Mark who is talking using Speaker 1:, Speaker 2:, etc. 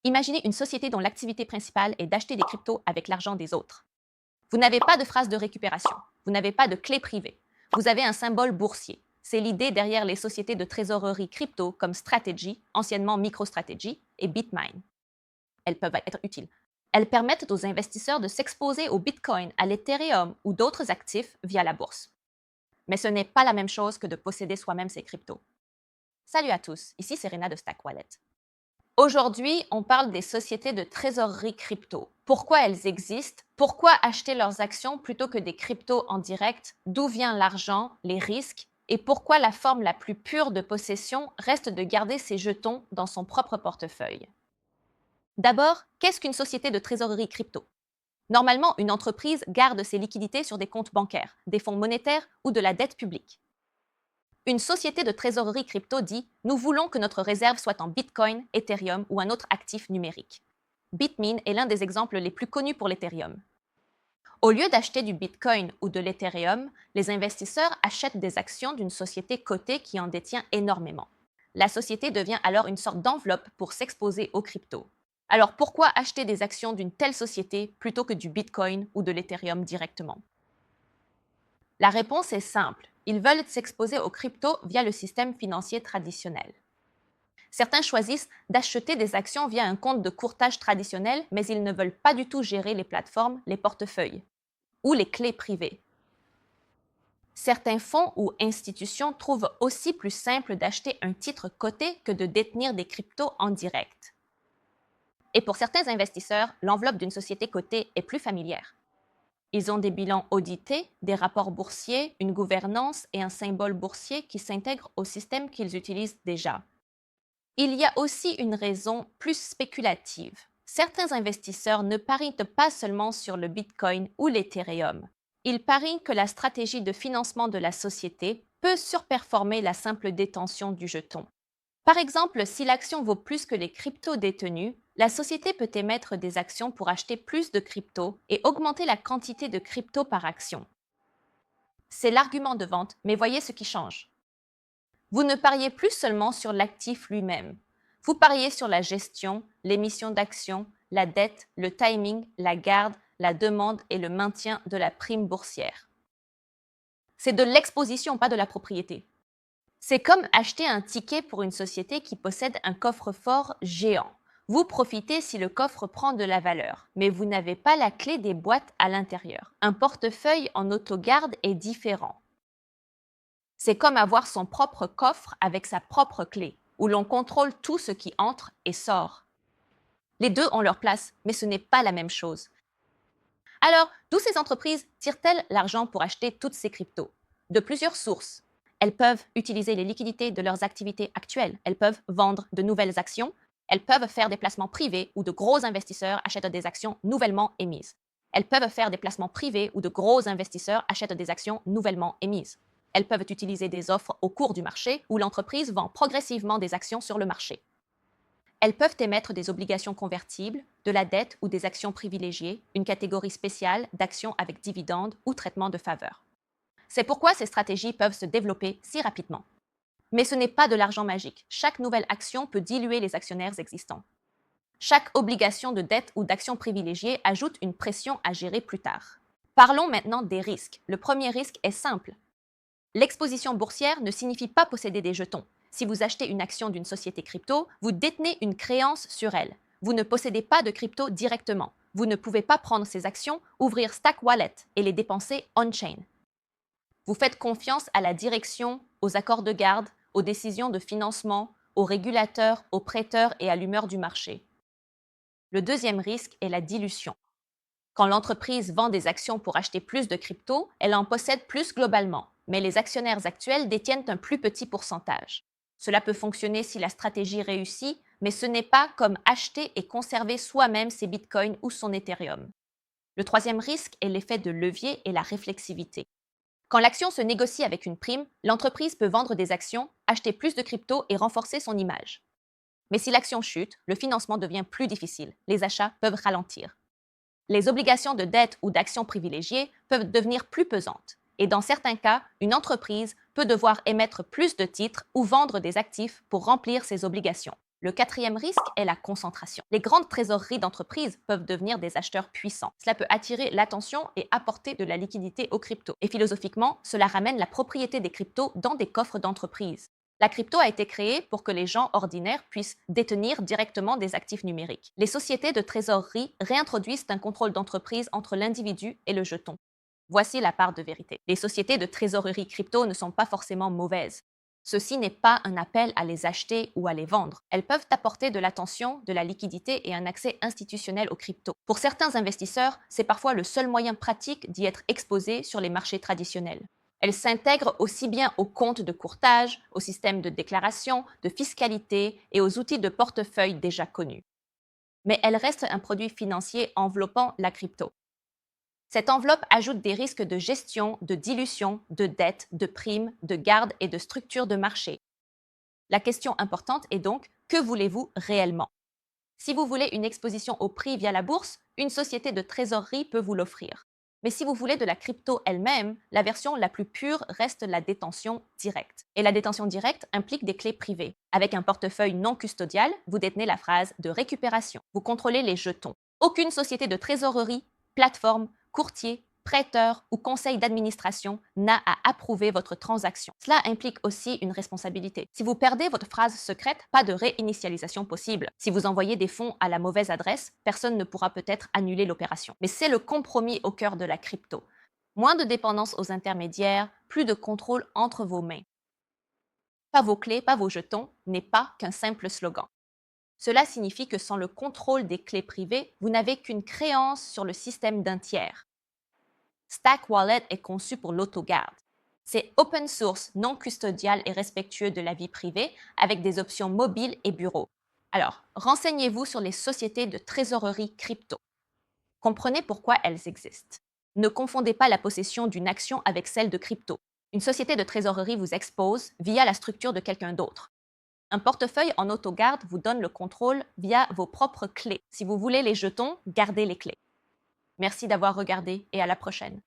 Speaker 1: Imaginez une société dont l'activité principale est d'acheter des cryptos avec l'argent des autres. Vous n'avez pas de phrase de récupération, vous n'avez pas de clé privée. Vous avez un symbole boursier. C'est l'idée derrière les sociétés de trésorerie crypto comme Strategy, anciennement MicroStrategy, et BitMine. Elles peuvent être utiles. Elles permettent aux investisseurs de s'exposer au Bitcoin, à l'Ethereum ou d'autres actifs via la bourse. Mais ce n'est pas la même chose que de posséder soi-même ces cryptos. Salut à tous, ici Serena de Stack Wallet. Aujourd'hui, on parle des sociétés de trésorerie crypto. Pourquoi elles existent? Pourquoi acheter leurs actions plutôt que des cryptos en direct? D'où vient l'argent, les risques? Et pourquoi la forme la plus pure de possession reste de garder ses jetons dans son propre portefeuille? D'abord, qu'est-ce qu'une société de trésorerie crypto? Normalement, une entreprise garde ses liquidités sur des comptes bancaires, des fonds monétaires ou de la dette publique. Une société de trésorerie crypto dit « Nous voulons que notre réserve soit en Bitcoin, Ethereum ou un autre actif numérique ». Bitmain est l'un des exemples les plus connus pour l'Ethereum. Au lieu d'acheter du Bitcoin ou de l'Ethereum, les investisseurs achètent des actions d'une société cotée qui en détient énormément. La société devient alors une sorte d'enveloppe pour s'exposer aux cryptos. Alors pourquoi acheter des actions d'une telle société plutôt que du Bitcoin ou de l'Ethereum directement? La réponse est simple. Ils veulent s'exposer aux cryptos via le système financier traditionnel. Certains choisissent d'acheter des actions via un compte de courtage traditionnel, mais ils ne veulent pas du tout gérer les plateformes, les portefeuilles ou les clés privées. Certains fonds ou institutions trouvent aussi plus simple d'acheter un titre coté que de détenir des cryptos en direct. Et pour certains investisseurs, l'enveloppe d'une société cotée est plus familière. Ils ont des bilans audités, des rapports boursiers, une gouvernance et un symbole boursier qui s'intègrent au système qu'ils utilisent déjà. Il y a aussi une raison plus spéculative. Certains investisseurs ne parient pas seulement sur le Bitcoin ou l'Ethereum. Ils parient que la stratégie de financement de la société peut surperformer la simple détention du jeton. Par exemple, si l'action vaut plus que les cryptos détenus, la société peut émettre des actions pour acheter plus de cryptos et augmenter la quantité de cryptos par action. C'est l'argument de vente, mais voyez ce qui change. Vous ne pariez plus seulement sur l'actif lui-même. Vous pariez sur la gestion, l'émission d'actions, la dette, le timing, la garde, la demande et le maintien de la prime boursière. C'est de l'exposition, pas de la propriété. C'est comme acheter un ticket pour une société qui possède un coffre-fort géant. Vous profitez si le coffre prend de la valeur, mais vous n'avez pas la clé des boîtes à l'intérieur. Un portefeuille en autogarde est différent. C'est comme avoir son propre coffre avec sa propre clé, où l'on contrôle tout ce qui entre et sort. Les deux ont leur place, mais ce n'est pas la même chose. Alors, d'où ces entreprises tirent-elles l'argent pour acheter toutes ces cryptos? De plusieurs sources. Elles peuvent utiliser les liquidités de leurs activités actuelles. Elles peuvent vendre de nouvelles actions. Elles peuvent faire des placements privés où de gros investisseurs achètent des actions nouvellement émises. Elles peuvent faire des placements privés où de gros investisseurs achètent des actions nouvellement émises. Elles peuvent utiliser des offres au cours du marché où l'entreprise vend progressivement des actions sur le marché. Elles peuvent émettre des obligations convertibles, de la dette ou des actions privilégiées, une catégorie spéciale d'actions avec dividendes ou traitement de faveur. C'est pourquoi ces stratégies peuvent se développer si rapidement. Mais ce n'est pas de l'argent magique. Chaque nouvelle action peut diluer les actionnaires existants. Chaque obligation de dette ou d'action privilégiée ajoute une pression à gérer plus tard. Parlons maintenant des risques. Le premier risque est simple. L'exposition boursière ne signifie pas posséder des jetons. Si vous achetez une action d'une société crypto, vous détenez une créance sur elle. Vous ne possédez pas de crypto directement. Vous ne pouvez pas prendre ces actions, ouvrir Stack Wallet et les dépenser on-chain. Vous faites confiance à la direction, aux accords de garde, aux décisions de financement, aux régulateurs, aux prêteurs et à l'humeur du marché. Le deuxième risque est la dilution. Quand l'entreprise vend des actions pour acheter plus de crypto, elle en possède plus globalement, mais les actionnaires actuels détiennent un plus petit pourcentage. Cela peut fonctionner si la stratégie réussit, mais ce n'est pas comme acheter et conserver soi-même ses bitcoins ou son Ethereum. Le troisième risque est l'effet de levier et la réflexivité. Quand l'action se négocie avec une prime, l'entreprise peut vendre des actions, acheter plus de crypto et renforcer son image. Mais si l'action chute, le financement devient plus difficile. Les achats peuvent ralentir. Les obligations de dette ou d'actions privilégiées peuvent devenir plus pesantes. Et dans certains cas, une entreprise peut devoir émettre plus de titres ou vendre des actifs pour remplir ses obligations. Le quatrième risque est la concentration. Les grandes trésoreries d'entreprises peuvent devenir des acheteurs puissants. Cela peut attirer l'attention et apporter de la liquidité aux cryptos. Et philosophiquement, cela ramène la propriété des cryptos dans des coffres d'entreprises. La crypto a été créée pour que les gens ordinaires puissent détenir directement des actifs numériques. Les sociétés de trésorerie réintroduisent un contrôle d'entreprise entre l'individu et le jeton. Voici la part de vérité. Les sociétés de trésorerie crypto ne sont pas forcément mauvaises. Ceci n'est pas un appel à les acheter ou à les vendre. Elles peuvent apporter de l'attention, de la liquidité et un accès institutionnel aux cryptos. Pour certains investisseurs, c'est parfois le seul moyen pratique d'y être exposé sur les marchés traditionnels. Elles s'intègrent aussi bien aux comptes de courtage, aux systèmes de déclaration, de fiscalité et aux outils de portefeuille déjà connus. Mais elles restent un produit financier enveloppant la crypto. Cette enveloppe ajoute des risques de gestion, de dilution, de dette, de primes, de garde et de structure de marché. La question importante est donc, que voulez-vous réellement? Si vous voulez une exposition au prix via la bourse, une société de trésorerie peut vous l'offrir. Mais si vous voulez de la crypto elle-même, la version la plus pure reste la détention directe. Et la détention directe implique des clés privées. Avec un portefeuille non custodial, vous détenez la phrase de récupération. Vous contrôlez les jetons. Aucune société de trésorerie, plateforme, courtier, prêteur ou conseil d'administration n'a à approuver votre transaction. Cela implique aussi une responsabilité. Si vous perdez votre phrase secrète, pas de réinitialisation possible. Si vous envoyez des fonds à la mauvaise adresse, personne ne pourra peut-être annuler l'opération. Mais c'est le compromis au cœur de la crypto. Moins de dépendance aux intermédiaires, plus de contrôle entre vos mains. Pas vos clés, pas vos jetons n'est pas qu'un simple slogan. Cela signifie que sans le contrôle des clés privées, vous n'avez qu'une créance sur le système d'un tiers. Stack Wallet est conçu pour l'autogarde. C'est open source, non custodial et respectueux de la vie privée, avec des options mobiles et bureaux. Alors, renseignez-vous sur les sociétés de trésorerie crypto. Comprenez pourquoi elles existent. Ne confondez pas la possession d'une action avec celle de crypto. Une société de trésorerie vous expose via la structure de quelqu'un d'autre. Un portefeuille en autogarde vous donne le contrôle via vos propres clés. Si vous voulez les jetons, gardez les clés. Merci d'avoir regardé et à la prochaine.